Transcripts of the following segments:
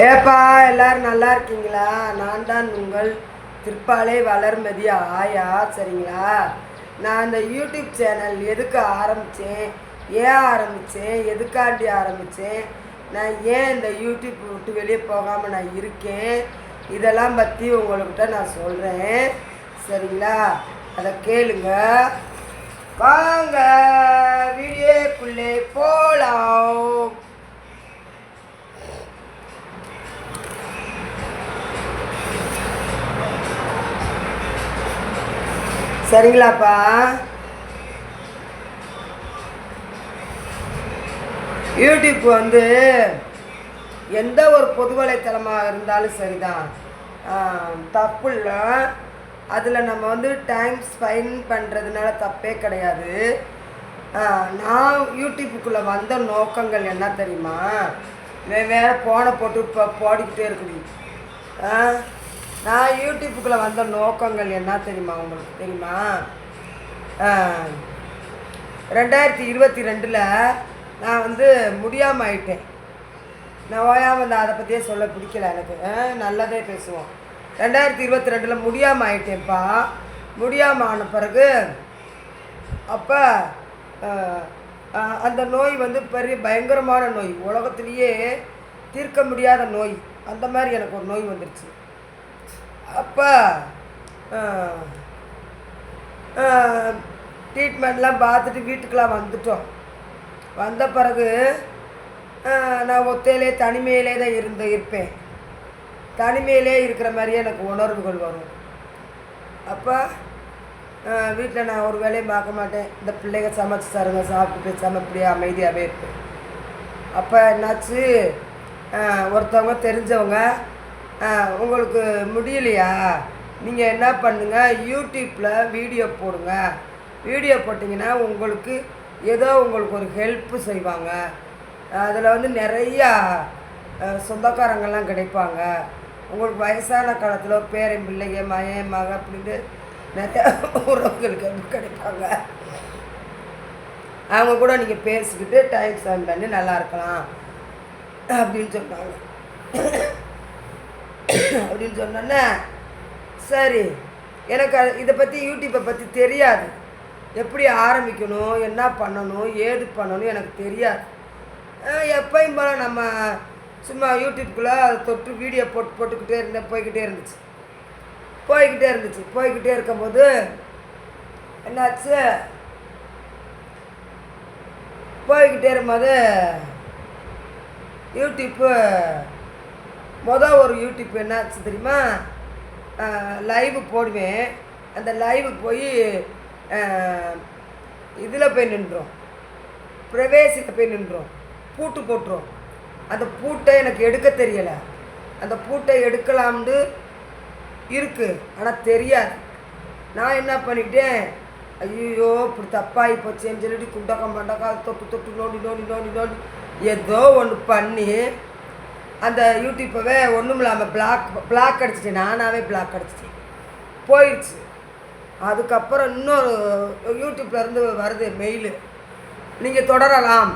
ஏப்பா எல்லாரும் நல்லா இருக்கீங்களா? நான் தான் உங்கள் திருப்பாலை வளர்மதி ஆயா. சரிங்களா? நான் இந்த யூடியூப் சேனல் எதுக்கு ஆரம்பித்தேன், ஏன் ஆரம்பித்தேன், எதுக்காண்டி ஆரம்பித்தேன், நான் ஏன் இந்த யூடியூப் விட்டு வெளியே போகாமல் நான் இருக்கேன், இதெல்லாம் பற்றி உங்கள்கிட்ட நான் சொல்கிறேன். சரிங்களா? அதை கேளுங்க. வாங்க வீடியோக்குள்ளே போகலாம். சரிங்களாப்பா? யூடியூப் எந்த ஒரு பொது வலைத்தளமாக இருந்தாலும் சரிதான், தப்பு இல்லை. அதில் நம்ம டைம் ஸ்பெண்ட் பண்ணுறதுனால தப்பே கிடையாது. நான் யூடியூப்புக்குள்ளே வந்த நோக்கங்கள் என்ன தெரியுமா? வேறு போனை போட்டு இப்போ போடிக்கிட்டே இருக்குது. நான் யூடியூப்புக்குள்ளே வந்த நோக்கங்கள் என்ன தெரியுமா? உங்களுக்கு தெரியுமா? 2022 நான் முடியாமல் ஆயிட்டேன். நான் ஓயாமல் அதை பற்றியே சொல்ல பிடிக்கல எனக்கு. நல்லதே பேசுவோம். 2022 முடியாமல் ஆயிட்டேன்ப்பா. முடியாமல் ஆன பிறகு அப்போ அந்த நோய் பெரிய பயங்கரமான நோய், உலகத்துலேயே தீர்க்க முடியாத நோய். அந்த மாதிரி எனக்கு ஒரு நோய் வந்துடுச்சு. அப்போ ட்ரீட்மெண்ட்லாம் பார்த்துட்டு வீட்டுக்கெலாம் வந்துட்டோம். வந்த பிறகு நான் ஒத்தையிலே தனிமையிலே தான் இருப்பேன். தனிமையிலே இருக்கிற மாதிரியே எனக்கு உணர்வுகள் வரும். அப்போ வீட்டில் நான் ஒரு வேலையும் பார்க்க மாட்டேன். இந்த பிள்ளைங்க சமைச்சு தருங்க, சாப்பிட்டு பேசாமல் இப்படியே அமைதியாகவே இருப்பேன். அப்போ என்னாச்சு, ஒருத்தவங்க தெரிஞ்சவங்க, உங்களுக்கு முடியலையா, நீங்கள் என்ன பண்ணுங்கள், யூடியூப்பில் வீடியோ போடுங்க. வீடியோ போட்டிங்கன்னா உங்களுக்கு உங்களுக்கு ஒரு ஹெல்ப்பு செய்வாங்க. அதில் நிறையா சொந்தக்காரங்கள்லாம் கிடைப்பாங்க. உங்களுக்கு வயசான காலத்தில் ஒரு பேரன் பிள்ளைங்க, மகன் மக அப்படின்னு நிறையா உறவுகளுக்கு கிடைப்பாங்க. அவங்க கூட நீங்கள் பேசிக்கிட்டு டைம் ஸ்பெண்ட் பண்ணி நல்லா இருக்கலாம் அப்படின்னு சொன்னாங்க. அப்படின்னு சொன்னோன்னே சரி, எனக்கு இதை பற்றி யூடியூப்பை பற்றி தெரியாது. எப்படி ஆரம்பிக்கணும், என்ன பண்ணணும், ஏது பண்ணணும் எனக்கு தெரியாது. எப்பயும் போல் நம்ம சும்மா யூடியூப்புக்குள்ளே அதை தொட்டு வீடியோ போட்டுக்கிட்டே போய்கிட்டே இருக்கும்போது என்னாச்சு, போய்கிட்டே இருக்கும்போது யூடியூப்பு ஒரு யூடியூப் என்னாச்சு தெரியுமா, லைவு போடுவேன். அந்த லைவு போய் இதில் போய் நின்றோம், பிரவேசியில் போய் நின்றோம், பூட்டு போட்டுரும். அந்த பூட்டை எனக்கு எடுக்க தெரியலை. அந்த பூட்டை எடுக்கலாம்னு இருக்குது, ஆனால் தெரியாது. நான் என்ன பண்ணிட்டேன், ஐயோ இப்படி தப்பாகி போச்சேன்னு சொல்லிட்டு குண்டக்கம் பண்டக்கா தொட்டு நோண்டி ஏதோ ஒன்று பண்ணி அந்த யூடியூப்பவே ஒன்றும் இல்லாமல் பிளாக் அடிச்சிட்டேன். நானாகவே பிளாக் அடிச்சிட்டேன், போயிடுச்சு. அதுக்கப்புறம் இன்னொரு யூடியூப்லேருந்து வருது மெயிலு, நீங்கள் தொடரலாம்,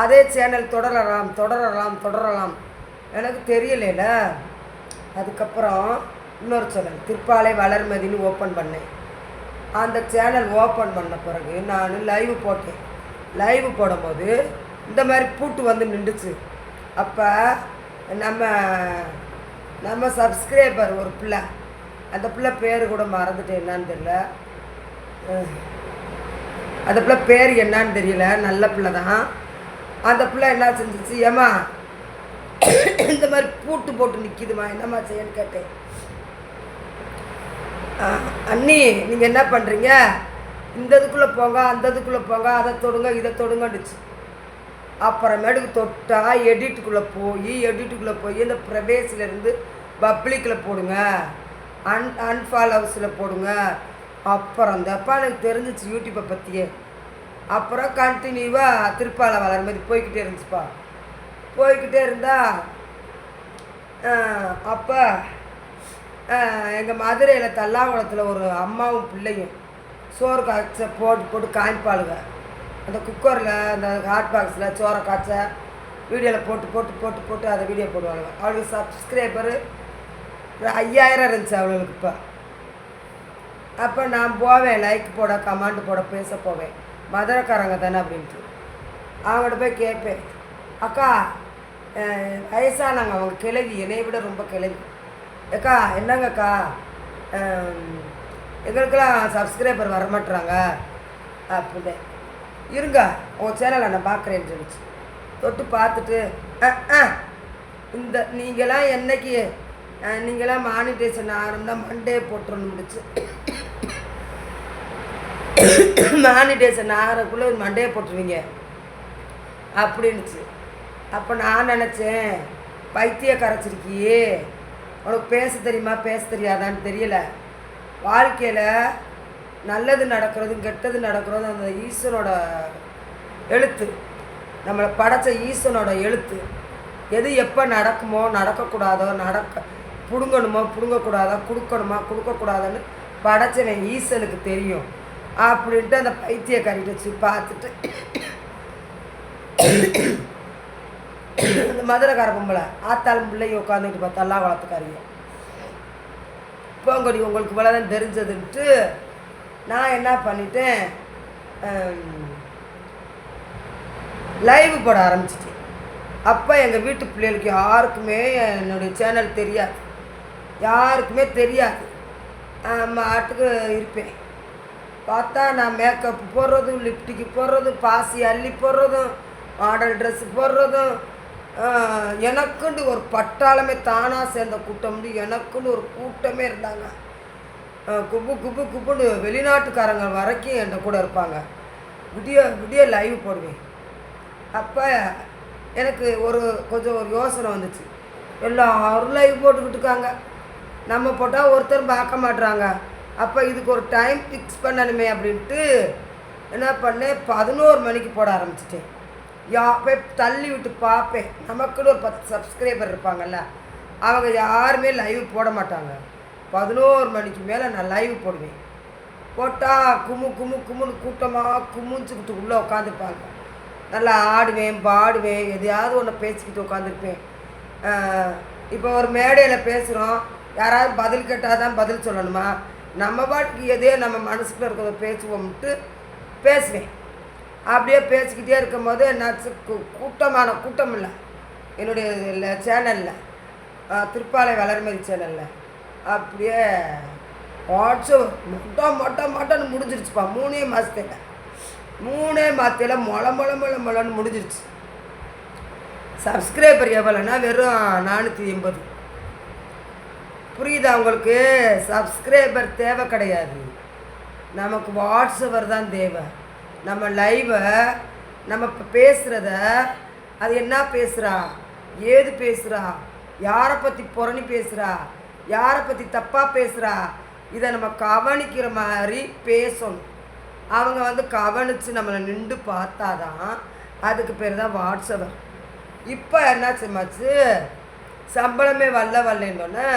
அதே சேனல் தொடரலாம். எனக்கு தெரியல. அதுக்கப்புறம் இன்னொரு சேனல் திருப்பாலை வளர்மதின்னு ஓப்பன் பண்ணேன். அந்த சேனல் ஓப்பன் பண்ண பிறகு நான் லைவு போட்டேன். லைவு போடும்போது இந்த மாதிரி பூட்டு நின்றுச்சு. அப்போ நம்ம சப்ஸ்கிரைபர் ஒரு பிள்ளை, அந்த பிள்ளை பேர் கூட மறந்துட்டேன், என்னான்னு தெரியல. அந்த பிள்ளை பேர் என்னான்னு தெரியல, நல்ல பிள்ளை தான். அந்த பிள்ளை என்ன செஞ்சிச்சு, ஏம்மா இந்த மாதிரி பூட்டு போட்டு நிற்கிதுமா, என்னம்மா செய்யன்னு கேட்டேன். அண்ணி நீங்கள் என்ன பண்ணுறீங்க, இந்த இதுக்குள்ளே போங்க, அந்த இதுக்குள்ளே போங்க, அதை தொடுங்க, இதை தொடுங்கன்னுச்சு. அப்புறமேட்டுக்கு தொட்டா எடிட்டுக்குள்ளே போய் இந்த ப்ரைவேசிலேருந்து பப்ளிக்கில் போடுங்க, அன்ஃபாலோவர்ஸில் போடுங்க. அப்புறம் தப்பா எனக்கு தெரிஞ்சிச்சு யூடியூப்பை பற்றியே. அப்புறம் கண்டினியூவாக திருப்பாலை வளர்மதி போய்கிட்டே இருந்துச்சுப்பா. போய்கிட்டே இருந்தால் அப்போ எங்கள் மதுரையில் தல்லாங்குளத்தில் ஒரு அம்மாவும் பிள்ளையும் சோறு காய்ச்ச போட்டு காய்ப்பாளுங்க. அந்த குக்கரில் அந்த ஹாட் பாக்ஸில் சோறை காய்ச்ச வீடியோவில் போட்டு போட்டு போட்டு போட்டு அதை வீடியோ போடுவாங்க. அவளுக்கு சப்ஸ்கிரைபரு 5000 இருந்துச்சு அவளுக்கு. அப்போ நான் போவேன், லைக் போட, கமெண்ட் போட, பேச போவேன். மதுரைக்காரங்க தானே அப்படின்ட்டு அவங்கள்ட்ட போய் கேட்பேன், அக்கா வயசானாங்க, அவங்க கிளவி, என்னை விட ரொம்ப கிளவி. அக்கா என்னங்கக்கா எங்களுக்கெல்லாம் சப்ஸ்கிரைபர் வரமாட்டுறாங்க அப்படின்னு. இருங்க உங்கள் சேனலை நான் பார்க்குறேன்னு சொல்லிச்சு. தொட்டு பார்த்துட்டு இந்த நீங்களாம் என்னைக்கு நீங்களாம் மானிட்டேஷன் ஆரம்பிந்தால் மண்டே போட்டுருன்னு முடிச்சு மானிட்டேஷன் ஆகிறக்குள்ளே மண்டே போட்டுருவீங்க அப்படின்னுச்சு. அப்போ நான் நினச்சேன், பைத்திய கரைச்சிருக்கியே, உனக்கு பேச தெரியுமா பேச தெரியாதான்னு தெரியல. வாழ்க்கையில் நல்லது நடக்கிறதும் கெட்டது நடக்கிறதும் அந்த ஈஸ்வரோட எழுத்து, நம்மளை படைச்ச ஈஸ்வரனோட எழுத்து. எது எப்போ நடக்குமோ நடக்கக்கூடாதோ, பிடுங்கணுமோ பிடுங்கக்கூடாதோ, கொடுக்கணுமா கொடுக்கக்கூடாதுன்னு படைச்சவன் ஈஸ்வனுக்கு தெரியும் அப்படின்ட்டு அந்த பைத்திய கறிட்டு வச்சு பார்த்துட்டு இந்த மதுரைக்கார பொம்பளை ஆத்தாள் பிள்ளைங்க உட்காந்துட்டு பார்த்தா வளர்த்துக்காரிங்க போங்கடி உங்களுக்கு இவ்வளோதான் தெரிஞ்சதுன்ட்டு நான் என்ன பண்ணிட்டேன், லைவ் போட ஆரம்பிச்சிட்டேன். அப்போ எங்கள் வீட்டு பிள்ளைகளுக்கு யாருக்குமே என்னுடைய சேனல் தெரியாது, யாருக்குமே தெரியாது. மாட்டுக்கு இருப்பேன். பார்த்தா நான் மேக்கப் போடுறதும், லிப்டிக்கு போடுறதும், பாசி அள்ளி போடுறதும், மாடல் ட்ரெஸ்ஸு போடுறதும், எனக்குன்னு ஒரு பட்டாளமே தானாக சேர்ந்த கூட்டம்னு எனக்குன்னு ஒரு கூட்டமே இருந்தாங்க. குப்பு குப்பு குப்புன்னு வெளிநாட்டுக்காரங்க வரைக்கும் என்கிட்ட கூட இருப்பாங்க. விடிய விடிய லைவ் போடுவேன். அப்போ எனக்கு கொஞ்சம் ஒரு யோசனை வந்துச்சு, எல்லாரும் லைவ் போட்டுக்கிட்டு இருக்காங்க, நம்ம போட்டால் ஒருத்தர் பார்க்க மாட்டுறாங்க. அப்போ இதுக்கு ஒரு டைம் ஃபிக்ஸ் பண்ணணுமே அப்படின்ட்டு என்ன பண்ணேன், 11 மணிக்கு போட ஆரம்பிச்சிட்டேன். போய் தள்ளி விட்டு பார்ப்பேன், நமக்குன்னு ஒரு 10 சப்ஸ்கிரைபர் இருப்பாங்கல்ல, அவங்க யாருமே லைவ் போட மாட்டாங்க. 11 மணிக்கு மேலே நான் லைவ் போடுவேன். போட்டால் கும்மு கும்மு கும்முன்னு கூட்டமாக கும்முஞ்சுக்கிட்டு உள்ளே உட்காந்துருப்பாங்க. நல்லா ஆடுவேன், பாடுவேன், எதையாவது ஒன்று பேசிக்கிட்டு உட்காந்துருப்பேன். இப்போ ஒரு மேடையில் பேசுகிறோம், யாராவது பதில் கேட்டால் தான் பதில் சொல்லணுமா, நம்ம பாட்டுக்கு எதையோ நம்ம மனசுக்குள்ள இருக்கிறத பேசுவோம்ட்டு பேசுவேன். அப்படியே பேசிக்கிட்டே இருக்கும்போது என்னாச்சு, கூட்டம் இல்லை என்னுடைய சேனலில், திருப்பாலை வளர்மதி சேனலில். அப்படியே வாட்ஸ்அப் மொட்டன்னு முடிஞ்சிருச்சுப்பா. 3 மாதத்தில் மொளன்னு முடிஞ்சிருச்சு. சப்ஸ்கிரைபர் எவ்வளோன்னா வெறும் 480. புரியுதா உங்களுக்கு? சப்ஸ்கிரைபர் தேவை கிடையாது, நமக்கு வாட்ஸ்அவர் தான் தேவை. நம்ம லைவை நம்ம இப்போ பேசுகிறத, அது என்ன பேசுகிறா, ஏது பேசுகிறா, யாரை பற்றி புரணி பேசுகிறா, யாரை பற்றி தப்பாக பேசுகிறா, இதை நம்ம கவனிக்கிற மாதிரி பேசணும். அவங்க கவனித்து நம்மளை நின்று பார்த்தாதான் அதுக்கு பேர் தான் வாட்ஸ்அவர். இப்போ என்னாச்சுமாச்சு, சம்பளமே வரலன்னொன்னே,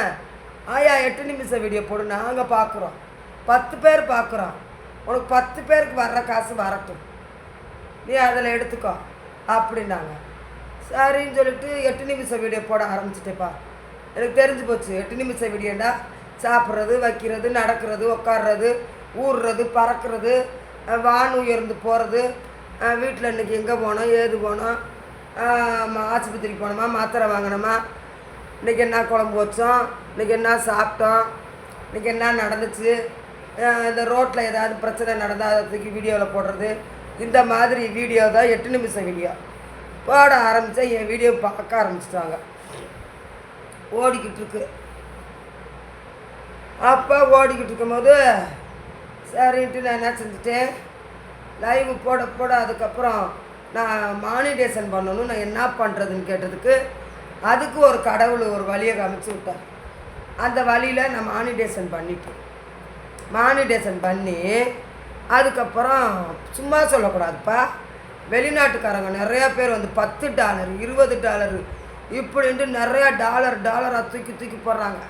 8 நிமிஷம் வீடியோ போடு, நாங்கள் பார்க்குறோம், 10 பேர் பார்க்குறோம், உனக்கு 10 பேருக்கு வர்ற காசு வரட்டும், நீ அதில் எடுத்துக்கோ அப்படின்னாங்க. சரின்னு சொல்லிட்டு 8 நிமிஷம் வீடியோ போட ஆரம்பிச்சிட்டேப்பா. எனக்கு தெரிஞ்சு போச்சு, 8 நிமிஷம் வீடியோண்டா சாப்பிட்றது, வைக்கிறது, நடக்கிறது, உட்காடுறது, ஊறுறது, பறக்கிறது, வான் உயர்ந்து போகிறது, வீட்டில் இன்றைக்கி எங்கே போனோம், ஏது போனோம், ஆஸ்பத்திரிக்கு போனோமா, மாத்திரை வாங்கினோமா, இன்றைக்கி என்ன குழம்பு வச்சோம், இன்றைக்கி என்ன சாப்பிட்டோம், இன்றைக்கி என்ன நடந்துச்சு, இந்த ரோட்டில் ஏதாவது பிரச்சனை நடந்தால் அதை தூக்கி வீடியோவில் போடுறது, இந்த மாதிரி வீடியோ தான் 8 நிமிஷம் வீடியோ போட ஆரம்பித்தா என் வீடியோ பார்க்க ஆரம்பிச்சிட்டாங்க. ஓடிக்கிட்டு இருக்கு. அப்போ ஓடிக்கிட்டு இருக்கும்போது சரின்ட்டு நான் என்ன செஞ்சுட்டேன், லைவ் போட அதுக்கப்புறம் நான் மானிடேஷன் பண்ணணும், நான் என்ன பண்ணுறதுன்னு கேட்டதுக்கு அதுக்கு ஒரு கடவுள் ஒரு வழியை காமிச்சு விட்டார். அந்த வழியில் நான் மானிடேஷன் பண்ணிட்டேன். மானிடேஷன் பண்ணி அதுக்கப்புறம் சும்மா சொல்லக்கூடாதுப்பா, வெளிநாட்டுக்காரங்க நிறையா பேர் $10 $20 இப்படின்ட்டு நிறையா டாலராக தூக்கி போடுறாங்க.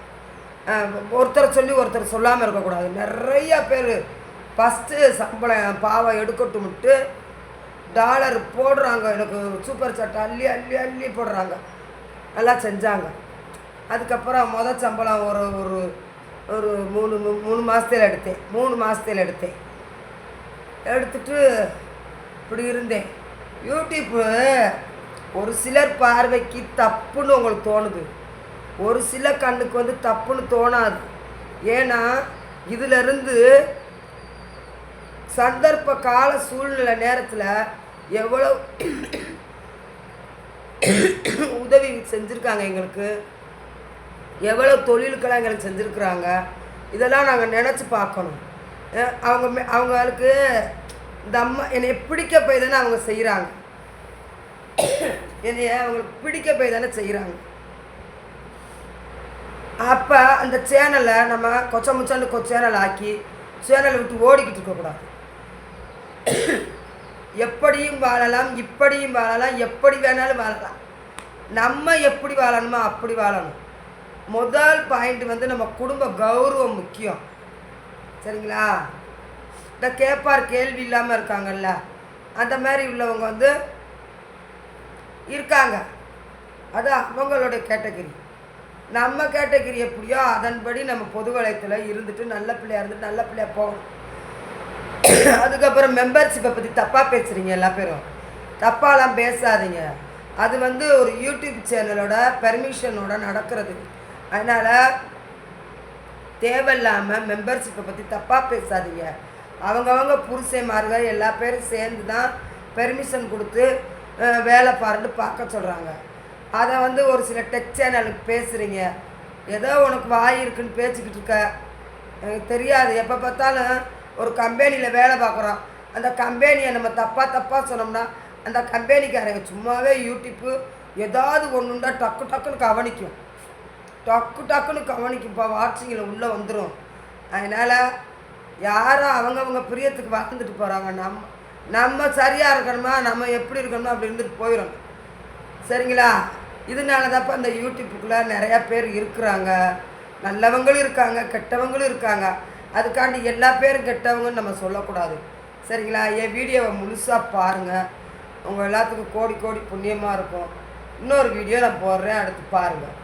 ஒருத்தர் சொல்லி ஒருத்தர் சொல்லாமல் இருக்கக்கூடாது. நிறையா பேர் ஃபஸ்ட்டு சம்பளம் பாவம் எடுக்கட்டும்ட்டு டாலர் போடுறாங்க. எனக்கு சூப்பர் சாட் அள்ளி அள்ளி அள்ளி போடுறாங்க. நல்லா செஞ்சாங்க. அதுக்கப்புறம் சம்பளம் ஒரு ஒரு ஒரு 3 மாதத்தில் எடுத்தேன். 3 மாதத்தில் எடுத்தேன். எடுத்துட்டு இப்படி இருந்தேன். யூடியூப்பு ஒரு சிலர் பார்வைக்கு தப்புன்னு உங்களுக்கு தோணுது, ஒரு சில கண்ணுக்கு வந்து தப்புன்னு தோணாது. ஏன்னா இதிலிருந்து சந்தர்ப்ப கால சூழ்நிலை நேரத்தில் எவ்வளோ உதவி செஞ்சுருக்காங்க எங்களுக்கு, எவ்வளோ தொழிலுக்கெல்லாம் எங்களுக்கு செஞ்சுருக்குறாங்க. இதெல்லாம் நாங்கள் நினச்சி பார்க்கணும். அவங்களுக்கு இந்த அம்மா என்னை பிடிக்க போய் தானே அவங்க செய்கிறாங்க. என்னைய அவங்களுக்கு பிடிக்க போய் தானே செய்கிறாங்க. அப்போ அந்த சேனலை நம்ம கொச்சமுச்சான்னு சேனல் ஆக்கி சேனலை விட்டு ஓடிக்கிட்டு இருக்கக்கூடாது. எப்படியும் வாழலாம், இப்படியும் வாழலாம், எப்படி வேணாலும் வாழலாம். நம்ம எப்படி வாழணுமோ அப்படி வாழணும். முதல் பாயிண்ட் வந்து நம்ம குடும்ப கௌரவம் முக்கியம். சரிங்களா? இந்த கேட்பார் கேள்வி இல்லாமல் இருக்காங்கல்ல, அந்த மாதிரி உள்ளவங்க வந்து இருக்காங்க. அது அவங்களோட கேட்டகிரி. நம்ம கேட்டகிரி எப்படியோ அதன்படி நம்ம பொது வளையத்தில் இருந்துட்டு நல்ல பிள்ளையாக இருந்துட்டு நல்ல பிள்ளையாக போகணும். அதுக்கப்புறம் மெம்பர்ஷிப்பை பற்றி தப்பாக பேசுகிறீங்க. எல்லா பேரும் தப்பாலாம் பேசாதீங்க. அது வந்து ஒரு யூடியூப் சேனலோட பெர்மிஷனோட நடக்கிறது. அதனால் தேவையில்லாமல் மெம்பர்ஷிப்பை பற்றி தப்பாக பேசாதீங்க. அவங்கவங்க புருஷன்மார்கள் எல்லா பேரும் சேர்ந்து தான் பெர்மிஷன் கொடுத்து வேலை பாருன்னு பார்க்க சொல்கிறாங்க. அதை வந்து ஒரு சில டெக் சேனலுக்கு பேசுகிறீங்க. ஏதோ உனக்கு வாய் இருக்குன்னு பேசிக்கிட்டு இருக்க, எனக்கு தெரியாது. எப்போ பார்த்தாலும் ஒரு கம்பெனியில் வேலை பார்க்குறோம், அந்த கம்பெனியை நம்ம தப்பாக சொன்னோம்னா அந்த கம்பெனிக்காரங்க சும்மாவே யூடியூப்பு ஏதாவது ஒன்றுண்டா டக்குன்னு கவனிக்கும்ப்பா, வாட்சிங்கில் உள்ளே வந்துடும். அதனால் யாரும் அவங்கவுங்க பிரியத்துக்கு வாழ்ந்துட்டு போகிறாங்க. நம்ம சரியாக இருக்கணுமா, நம்ம எப்படி இருக்கணுமா அப்படி இருந்துட்டு போயிடணும். சரிங்களா? இதனால தான்ப்பா அந்த யூடியூப்புக்குள்ளே நிறையா பேர் இருக்கிறாங்க. நல்லவங்களும் இருக்காங்க, கெட்டவங்களும் இருக்காங்க. அதுக்காண்டி எல்லா பேரும் கெட்டவங்கன்னு நம்ம சொல்லக்கூடாது. சரிங்களா? என் வீடியோவை முழுசாக பாருங்கள். உங்கள் எல்லாத்துக்கும் கோடி கோடி புண்ணியமாக இருக்கும். இன்னொரு வீடியோ நான் போடுறேன், அடுத்து பாருங்கள்.